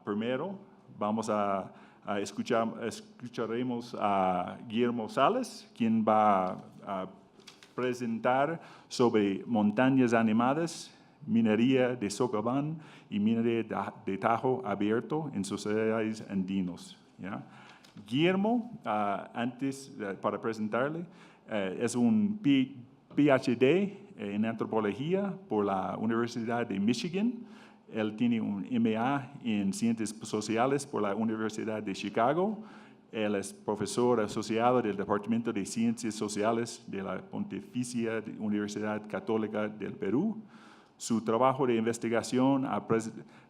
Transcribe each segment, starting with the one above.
Primero, escucharemos a Guillermo Salas, quien va a presentar sobre montañas animadas, minería de socavón y minería de tajo abierto en sociedades andinas. ¿Ya? Guillermo, para presentarle, es un PhD en antropología por la Universidad de Michigan. Él tiene un MA en Ciencias Sociales por la Universidad de Chicago. Él es profesor asociado del Departamento de Ciencias Sociales de la Pontificia Universidad Católica del Perú. Su trabajo de investigación ha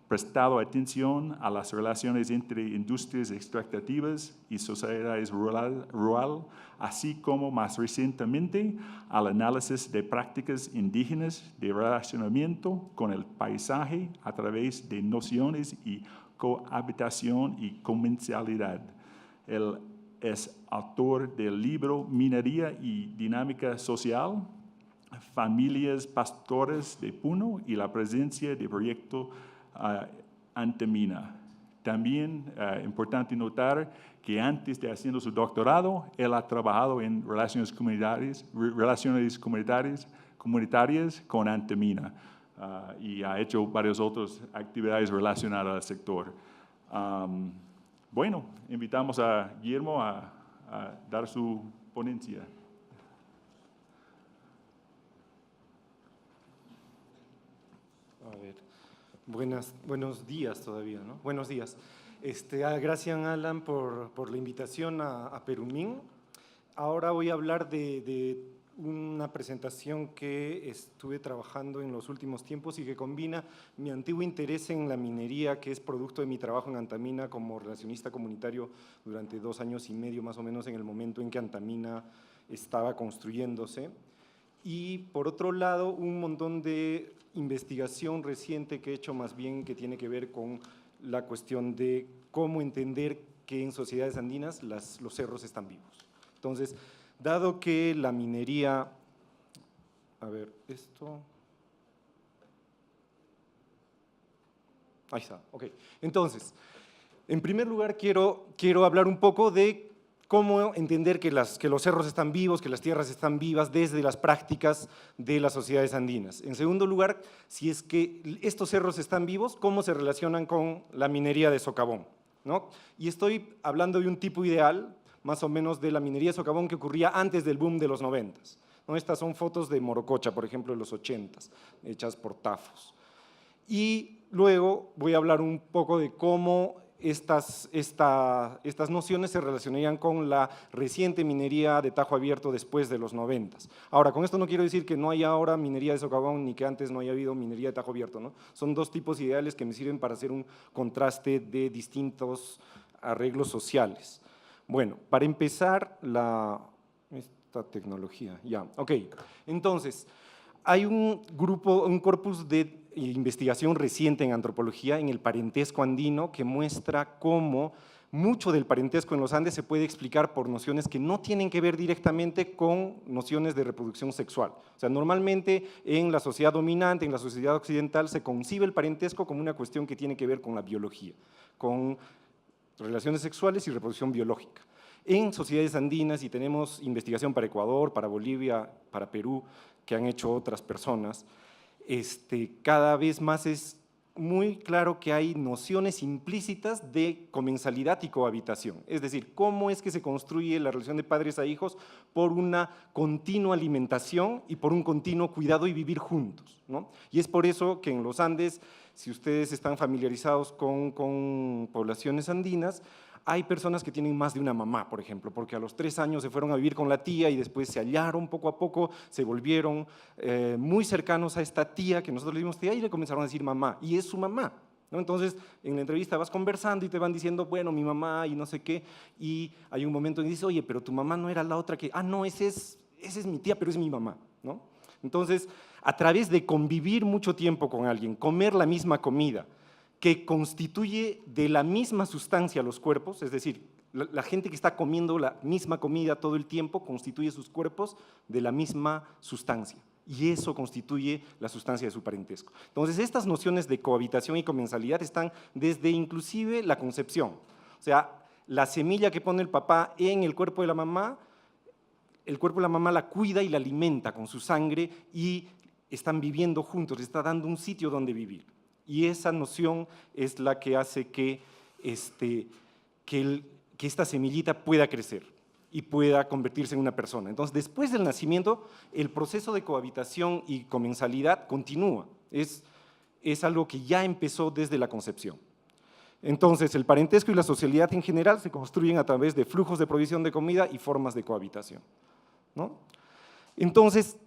prestado atención a las relaciones entre industrias extractivas y sociedades rural, así como más recientemente al análisis de prácticas indígenas de relacionamiento con el paisaje a través de nociones y cohabitación y comensalidad. Él es autor del libro Minería y Dinámica Social, Familias Pastores de Puno y la presencia de proyecto Antamina. También importante notar que antes de haciendo su doctorado, él ha trabajado en relaciones comunitarias con Antamina y ha hecho varias otras actividades relacionadas al sector. Bueno, invitamos a Guillermo a dar su ponencia. A ver, buenos días todavía, ¿no? Buenos días. Gracias, Alan, por la invitación a Perumín. Ahora voy a hablar de una presentación que estuve trabajando en los últimos tiempos y que combina mi antiguo interés en la minería, que es producto de mi trabajo en Antamina como relacionista comunitario durante 2 años y medio, más o menos, en el momento en que Antamina estaba construyéndose. Y por otro lado, un montón de investigación reciente que he hecho, más bien que tiene que ver con la cuestión de cómo entender que en sociedades andinas los cerros están vivos. Entonces, dado que la minería… A ver, esto… Ahí está, ok. Entonces, en primer lugar quiero hablar un poco de cómo entender que los cerros están vivos, que las tierras están vivas desde las prácticas de las sociedades andinas. En segundo lugar, si es que estos cerros están vivos, ¿cómo se relacionan con la minería de socavón? ¿No? Y estoy hablando de un tipo ideal, más o menos de la minería de socavón que ocurría antes del boom de los 90s. ¿No? Estas son fotos de Morococha, por ejemplo, de los 80s, hechas por Tafos. Y luego voy a hablar un poco de cómo estas nociones se relacionarían con la reciente minería de tajo abierto después de los 90s. Ahora, con esto no quiero decir que no haya ahora minería de socavón ni que antes no haya habido minería de tajo abierto, ¿no? Son dos tipos ideales que me sirven para hacer un contraste de distintos arreglos sociales. Bueno, para empezar, esta tecnología, ya, ok. Entonces, hay un corpus de investigación reciente en antropología en el parentesco andino que muestra cómo mucho del parentesco en los Andes se puede explicar por nociones que no tienen que ver directamente con nociones de reproducción sexual. O sea, normalmente en la sociedad dominante, en la sociedad occidental, se concibe el parentesco como una cuestión que tiene que ver con la biología, con relaciones sexuales y reproducción biológica. En sociedades andinas, y tenemos investigación para Ecuador, para Bolivia, para Perú, que han hecho otras personas, cada vez más es muy claro que hay nociones implícitas de comensalidad y cohabitación. Es decir, cómo es que se construye la relación de padres a hijos por una continua alimentación y por un continuo cuidado y vivir juntos, ¿no? Y es por eso que en los Andes, si ustedes están familiarizados con poblaciones andinas, hay personas que tienen más de una mamá, por ejemplo, porque a los 3 años se fueron a vivir con la tía y después se hallaron poco a poco, se volvieron muy cercanos a esta tía, que nosotros le dimos tía, y le comenzaron a decir mamá, y es su mamá, ¿no? Entonces, en la entrevista vas conversando y te van diciendo, bueno, mi mamá y no sé qué, y hay un momento en que dices, oye, pero tu mamá no era la otra que, no, esa es mi tía, pero es mi mamá, ¿no? Entonces, a través de convivir mucho tiempo con alguien, comer la misma comida, que constituye de la misma sustancia los cuerpos, es decir, la gente que está comiendo la misma comida todo el tiempo constituye sus cuerpos de la misma sustancia. Y eso constituye la sustancia de su parentesco. Entonces, estas nociones de cohabitación y comensalidad están desde inclusive la concepción. O sea, la semilla que pone el papá en el cuerpo de la mamá, el cuerpo de la mamá la cuida y la alimenta con su sangre y están viviendo juntos, le está dando un sitio donde vivir. Y esa noción es la que hace que esta semillita pueda crecer y pueda convertirse en una persona. Entonces, después del nacimiento, el proceso de cohabitación y comensalidad continúa. Es algo que ya empezó desde la concepción. Entonces, el parentesco y la socialidad en general se construyen a través de flujos de provisión de comida y formas de cohabitación, ¿no? Entonces,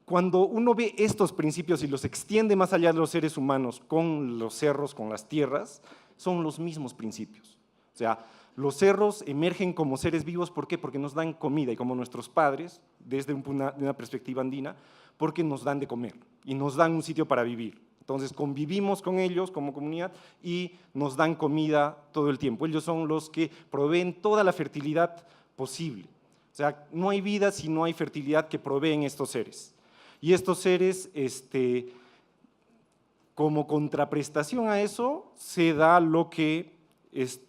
cuando uno ve estos principios y los extiende más allá de los seres humanos con los cerros, con las tierras, son los mismos principios. O sea, los cerros emergen como seres vivos, ¿por qué? Porque nos dan comida, y como nuestros padres, desde una perspectiva andina, porque nos dan de comer y nos dan un sitio para vivir. Entonces convivimos con ellos como comunidad y nos dan comida todo el tiempo. Ellos son los que proveen toda la fertilidad posible. O sea, no hay vida si no hay fertilidad que proveen estos seres. Y estos seres, como contraprestación a eso, se da lo que es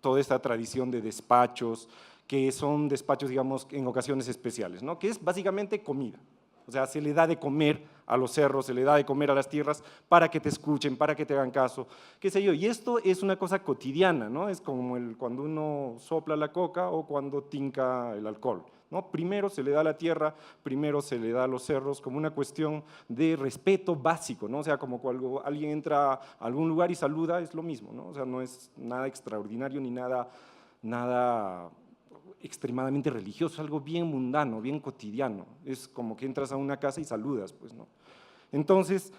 toda esta tradición de despachos, que son despachos, digamos, en ocasiones especiales, ¿no? Que es básicamente comida. O sea, se le da de comer a los cerros, se le da de comer a las tierras para que te escuchen, para que te hagan caso, qué sé yo. Y esto es una cosa cotidiana, ¿no? Es como cuando uno sopla la coca o cuando tinca el alcohol, ¿no? Primero se le da a la tierra, primero se le da a los cerros como una cuestión de respeto básico, ¿no? O sea, como cuando alguien entra a algún lugar y saluda, es lo mismo, ¿no? O sea, no es nada extraordinario ni nada extremadamente religioso, algo bien mundano, bien cotidiano. Es como que entras a una casa y saludas, pues, ¿no? Entonces,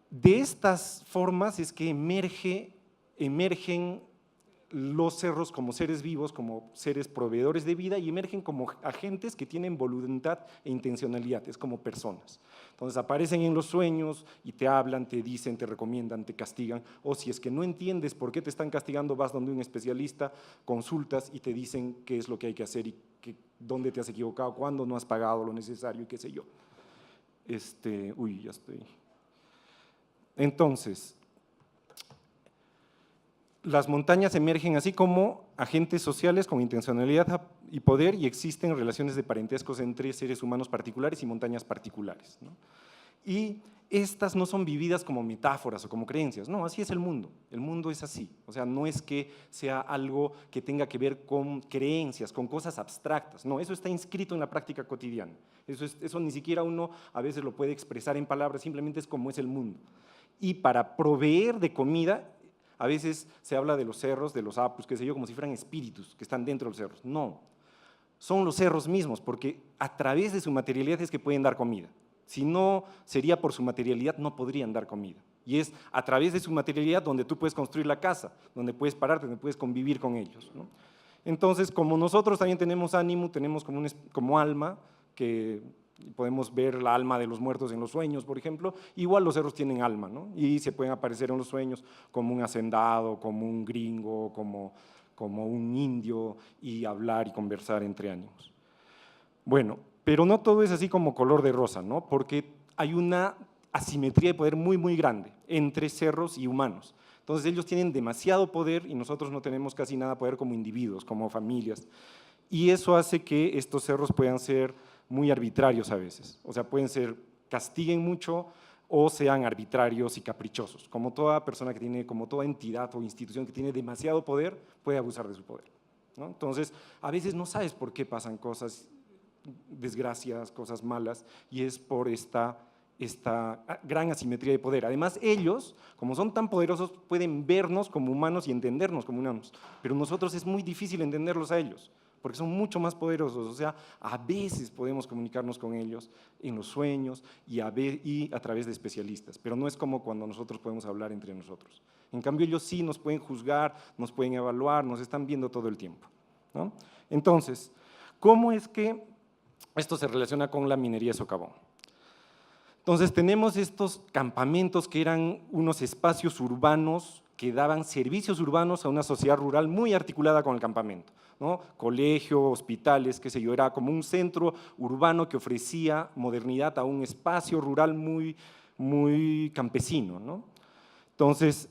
de estas formas es que emergen los cerros como seres vivos, como seres proveedores de vida, y emergen como agentes que tienen voluntad e intencionalidad, es como personas. Entonces aparecen en los sueños y te hablan, te dicen, te recomiendan, te castigan, o si es que no entiendes por qué te están castigando, vas donde un especialista, consultas y te dicen qué es lo que hay que hacer y dónde te has equivocado, cuándo no has pagado lo necesario y qué sé yo. Ya estoy. Entonces, las montañas emergen así como agentes sociales con intencionalidad y poder, y existen relaciones de parentescos entre seres humanos particulares y montañas particulares, ¿no? Y estas no son vividas como metáforas o como creencias, no, así es el mundo es así, o sea, no es que sea algo que tenga que ver con creencias, con cosas abstractas, no, eso está inscrito en la práctica cotidiana, eso ni siquiera uno a veces lo puede expresar en palabras, simplemente es como es el mundo. Y para proveer de comida, a veces se habla de los cerros, de los apus, qué sé yo, como si fueran espíritus que están dentro de los cerros. No, son los cerros mismos, porque a través de su materialidad es que pueden dar comida. Si no sería por su materialidad, no podrían dar comida. Y es a través de su materialidad donde tú puedes construir la casa, donde puedes pararte, donde puedes convivir con ellos, ¿no? Entonces, como nosotros también tenemos ánimo, tenemos como alma, que podemos ver la alma de los muertos en los sueños, por ejemplo, igual los cerros tienen alma, ¿no? Y se pueden aparecer en los sueños como un hacendado, como un gringo, como un indio, y hablar y conversar entre ánimos. Bueno, pero no todo es así como color de rosa, ¿no? Porque hay una asimetría de poder muy, muy grande entre cerros y humanos. Entonces ellos tienen demasiado poder y nosotros no tenemos casi nada poder como individuos, como familias. Y eso hace que estos cerros puedan ser muy arbitrarios a veces, o sea, castiguen mucho o sean arbitrarios y caprichosos, como toda persona que tiene, como toda entidad o institución que tiene demasiado poder, puede abusar de su poder, ¿no? Entonces, a veces no sabes por qué pasan cosas, desgracias, cosas malas, y es por esta gran asimetría de poder. Además, ellos, como son tan poderosos, pueden vernos como humanos y entendernos como humanos, pero nosotros es muy difícil entenderlos a ellos, porque son mucho más poderosos, o sea, a veces podemos comunicarnos con ellos en los sueños y a través de especialistas, pero no es como cuando nosotros podemos hablar entre nosotros. En cambio, ellos sí nos pueden juzgar, nos pueden evaluar, nos están viendo todo el tiempo, ¿no? Entonces, ¿cómo es que esto se relaciona con la minería de socavón? Entonces tenemos estos campamentos que eran unos espacios urbanos que daban servicios urbanos a una sociedad rural muy articulada con el campamento, ¿no? Colegio, hospitales, qué sé yo, era como un centro urbano que ofrecía modernidad a un espacio rural muy campesino, ¿no? Entonces,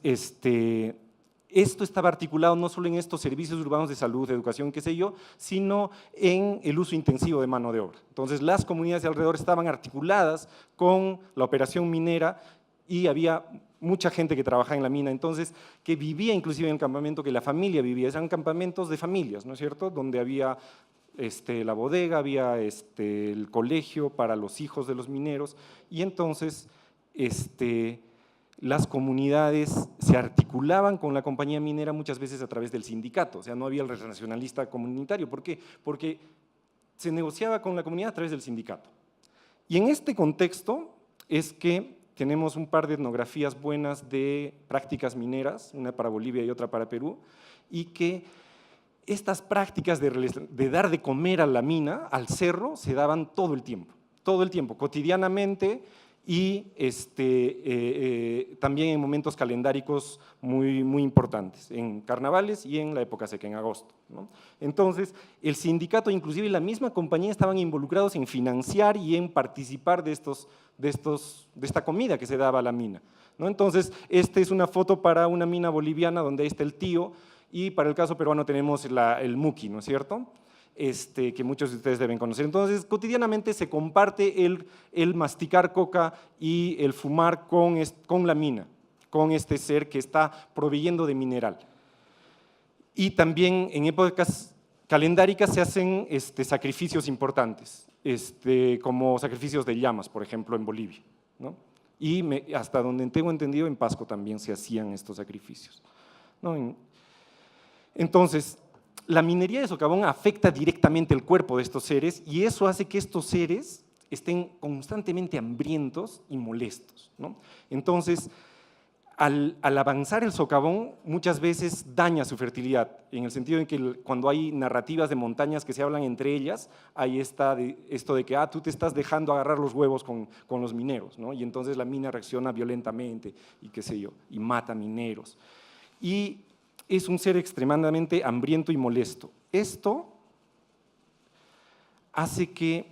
esto estaba articulado no solo en estos servicios urbanos de salud, de educación, qué sé yo, sino en el uso intensivo de mano de obra. Entonces, las comunidades de alrededor estaban articuladas con la operación minera y había mucha gente que trabajaba en la mina, entonces, que vivía inclusive en el campamento, que la familia vivía, eran campamentos de familias, ¿no es cierto?, donde había la bodega, había el colegio para los hijos de los mineros, y entonces las comunidades se articulaban con la compañía minera muchas veces a través del sindicato, o sea, no había el regionalista comunitario. ¿Por qué? Porque se negociaba con la comunidad a través del sindicato. Y en este contexto es que tenemos un par de etnografías buenas de prácticas mineras, una para Bolivia y otra para Perú, y que estas prácticas de dar de comer a la mina, al cerro, se daban todo el tiempo, cotidianamente, y también en momentos calendáricos muy importantes, en carnavales y en la época seca, en agosto, ¿no? Entonces, el sindicato, inclusive la misma compañía, estaban involucrados en financiar y en participar de esta comida que se daba a la mina, ¿no? Entonces, esta es una foto para una mina boliviana donde ahí está el tío, y para el caso peruano tenemos el muqui, ¿no es cierto?, que muchos de ustedes deben conocer. Entonces, cotidianamente se comparte el masticar coca y el fumar con la mina, con este ser que está proveyendo de mineral. Y también en épocas calendáricas se hacen sacrificios importantes, como sacrificios de llamas, por ejemplo, en Bolivia, ¿no? Y hasta donde tengo entendido, en Pasco también se hacían estos sacrificios, ¿no? Entonces, la minería de socavón afecta directamente el cuerpo de estos seres y eso hace que estos seres estén constantemente hambrientos y molestos, ¿no? Entonces, al avanzar el socavón, muchas veces daña su fertilidad, en el sentido en que cuando hay narrativas de montañas que se hablan entre ellas, hay esto de que tú te estás dejando agarrar los huevos con los mineros, ¿no? Y entonces la mina reacciona violentamente y qué sé yo, y mata mineros. Y es un ser extremadamente hambriento y molesto. Esto hace que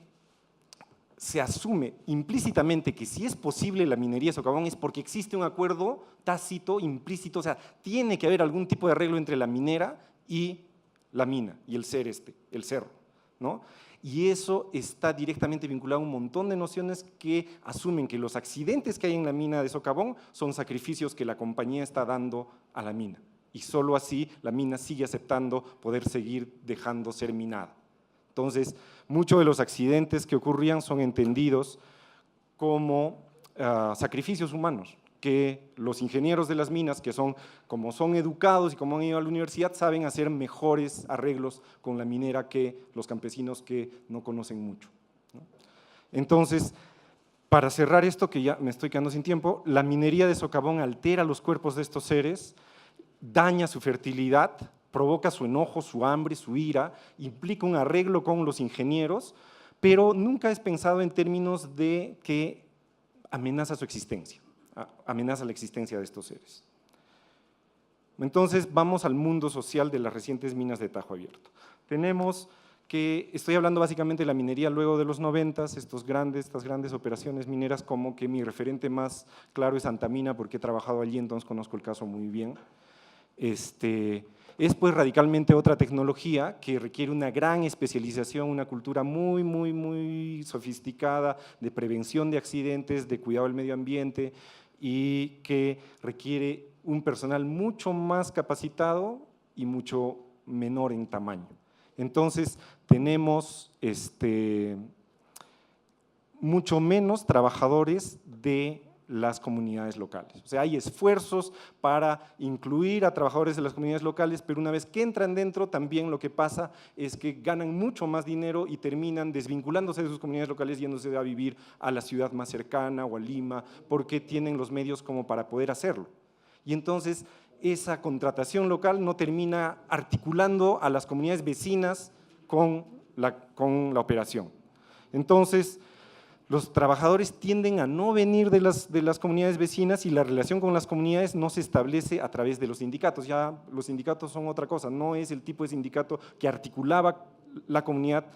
se asume implícitamente que si es posible la minería de socavón es porque existe un acuerdo tácito, implícito, o sea, tiene que haber algún tipo de arreglo entre la minera y la mina, y el cerro, ¿no? Y eso está directamente vinculado a un montón de nociones que asumen que los accidentes que hay en la mina de socavón son sacrificios que la compañía está dando a la mina. Y solo así la mina sigue aceptando poder seguir dejando ser minada. Entonces, muchos de los accidentes que ocurrían son entendidos como sacrificios humanos, que los ingenieros de las minas, como son educados y como han ido a la universidad, saben hacer mejores arreglos con la minera que los campesinos que no conocen mucho, ¿no? Entonces, para cerrar esto, que ya me estoy quedando sin tiempo, la minería de socavón altera los cuerpos de estos seres, daña su fertilidad, provoca su enojo, su hambre, su ira, implica un arreglo con los ingenieros, pero nunca es pensado en términos de que amenaza su existencia, amenaza la existencia de estos seres. Entonces, vamos al mundo social de las recientes minas de Tajo Abierto. Tenemos que, estoy hablando básicamente de la minería luego de los 90, estas grandes operaciones mineras, como que mi referente más claro es Antamina, porque he trabajado allí, entonces conozco el caso muy bien. Es pues radicalmente otra tecnología que requiere una gran especialización, una cultura muy sofisticada de prevención de accidentes, de cuidado del medio ambiente y que requiere un personal mucho más capacitado y mucho menor en tamaño. Entonces tenemos mucho menos trabajadores de las comunidades locales. O sea, hay esfuerzos para incluir a trabajadores de las comunidades locales, pero una vez que entran dentro, también lo que pasa es que ganan mucho más dinero y terminan desvinculándose de sus comunidades locales, yéndose a vivir a la ciudad más cercana o a Lima, porque tienen los medios como para poder hacerlo. Y entonces, esa contratación local no termina articulando a las comunidades vecinas con la operación. Entonces, los trabajadores tienden a no venir de las comunidades vecinas y la relación con las comunidades no se establece a través de los sindicatos. Ya los sindicatos son otra cosa, no es el tipo de sindicato que articulaba la comunidad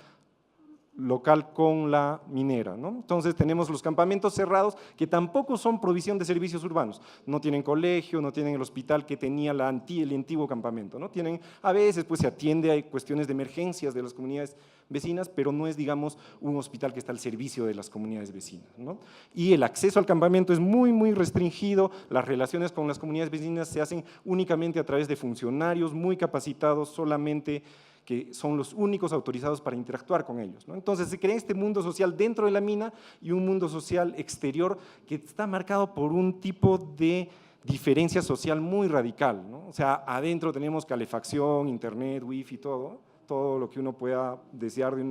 local con la minera, ¿no? Entonces tenemos los campamentos cerrados que tampoco son provisión de servicios urbanos, no tienen colegio, no tienen el hospital que tenía el antiguo campamento, ¿no? Tienen, a veces pues se atiende a cuestiones de emergencias de las comunidades vecinas, pero no es, digamos, un hospital que está al servicio de las comunidades vecinas, ¿no? Y el acceso al campamento es muy restringido, las relaciones con las comunidades vecinas se hacen únicamente a través de funcionarios muy capacitados, solamente que son los únicos autorizados para interactuar con ellos, ¿no? Entonces se crea este mundo social dentro de la mina y un mundo social exterior que está marcado por un tipo de diferencia social muy radical, ¿no? O sea, adentro tenemos calefacción, internet, wifi, todo lo que uno pueda desear de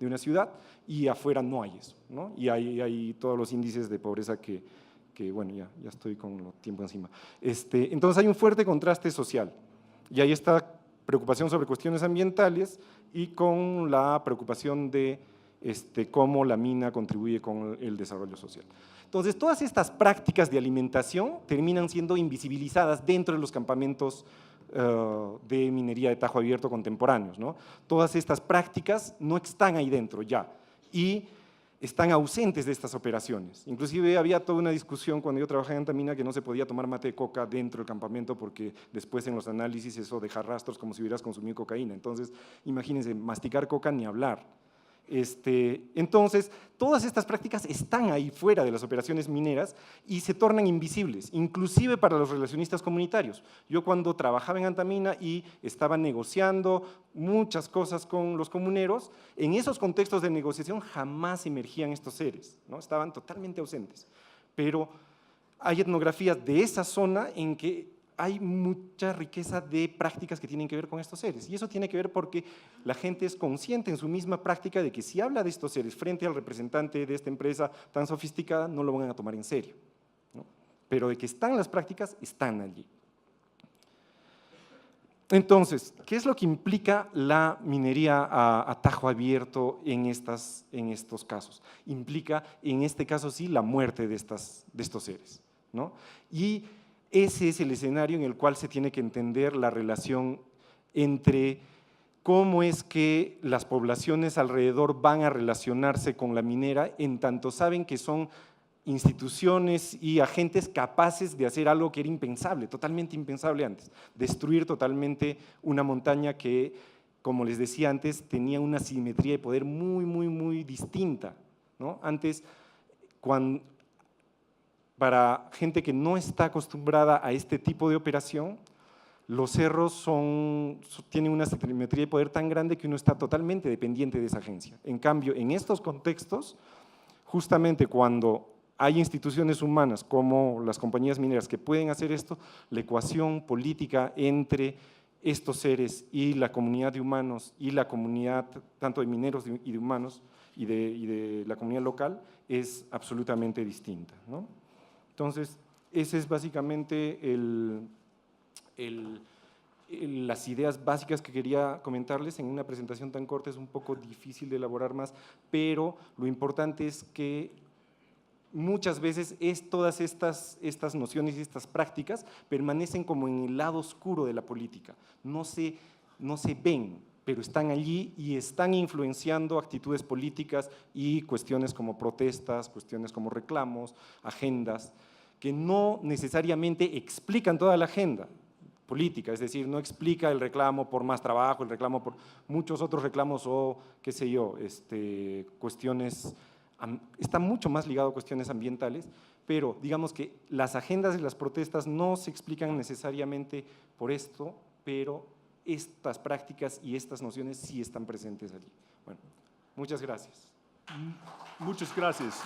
una ciudad, y afuera no hay eso, ¿no? Y hay todos los índices de pobreza que bueno, ya estoy con el tiempo encima. Entonces hay un fuerte contraste social, y ahí está preocupación sobre cuestiones ambientales y con la preocupación de cómo la mina contribuye con el desarrollo social. Entonces, todas estas prácticas de alimentación terminan siendo invisibilizadas dentro de los campamentos de minería de Tajo Abierto contemporáneos, ¿no? Todas estas prácticas no están ahí dentro ya y están ausentes de estas operaciones. Inclusive había toda una discusión cuando yo trabajaba en Antamina que no se podía tomar mate de coca dentro del campamento porque después en los análisis eso deja rastros como si hubieras consumido cocaína. Entonces, imagínense, masticar coca ni hablar. Entonces, todas estas prácticas están ahí fuera de las operaciones mineras y se tornan invisibles, inclusive para los relacionistas comunitarios. Yo cuando trabajaba en Antamina y estaba negociando muchas cosas con los comuneros, en esos contextos de negociación jamás emergían estos seres, ¿no? Estaban totalmente ausentes. Pero hay etnografías de esa zona en que hay mucha riqueza de prácticas que tienen que ver con estos seres, y eso tiene que ver porque la gente es consciente en su misma práctica de que si habla de estos seres frente al representante de esta empresa tan sofisticada, no lo van a tomar en serio, ¿no? Pero de que están las prácticas, están allí. Entonces, ¿qué es lo que implica la minería a Tajo Abierto en estos casos? Implica, en este caso sí, la muerte de estos seres, ¿no? Y ese es el escenario en el cual se tiene que entender la relación entre cómo es que las poblaciones alrededor van a relacionarse con la minera, en tanto saben que son instituciones y agentes capaces de hacer algo que era impensable, totalmente impensable antes, destruir totalmente una montaña que, como les decía antes, tenía una simetría de poder muy distinta, ¿no? Antes, para gente que no está acostumbrada a este tipo de operación, los cerros tienen una simetría de poder tan grande que uno está totalmente dependiente de esa agencia. En cambio, en estos contextos, justamente cuando hay instituciones humanas como las compañías mineras que pueden hacer esto, la ecuación política entre estos seres y la comunidad de humanos y la comunidad tanto de mineros y de humanos y de la comunidad local es absolutamente distinta, ¿no? Entonces, ese es básicamente las ideas básicas que quería comentarles. En una presentación tan corta es un poco difícil de elaborar más, pero lo importante es que muchas veces todas estas nociones y estas prácticas permanecen como en el lado oscuro de la política, no se ven, pero están allí y están influenciando actitudes políticas y cuestiones como protestas, cuestiones como reclamos, agendas, que no necesariamente explican toda la agenda política, es decir, no explica el reclamo por más trabajo, el reclamo por muchos otros reclamos o qué sé yo, cuestiones, está mucho más ligado a cuestiones ambientales, pero digamos que las agendas y las protestas no se explican necesariamente por esto, pero estas prácticas y estas nociones sí están presentes allí. Bueno, muchas gracias. Muchas gracias.